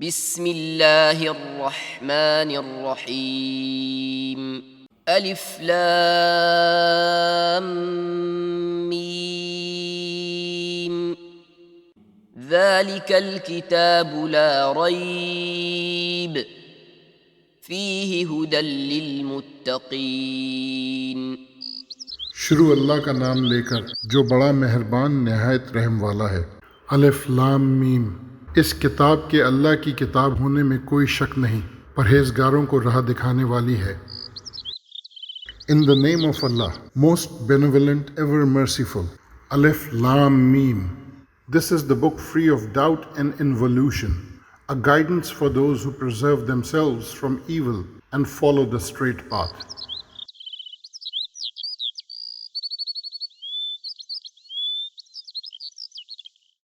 बिस्मिल्लाहिर्रहमानिर्रहीम। अलिफ लाम मीम। ज़ालिकल किताबु ला रैब फ़ीहि हुदल लिलमुत्तक़ीन। शुरू अल्लाह का नाम लेकर जो बड़ा मेहरबान नहायत रहम वाला है। अलिफ लाम मीम। इस किताब के अल्लाह की किताब होने में कोई शक नहीं, परहेजगारों को राह दिखाने वाली है। In the name of Allah, most benevolent, ever merciful. Alif Lam Mim. This is the book free of doubt and involution, a guidance for those who preserve themselves from evil and follow the straight path.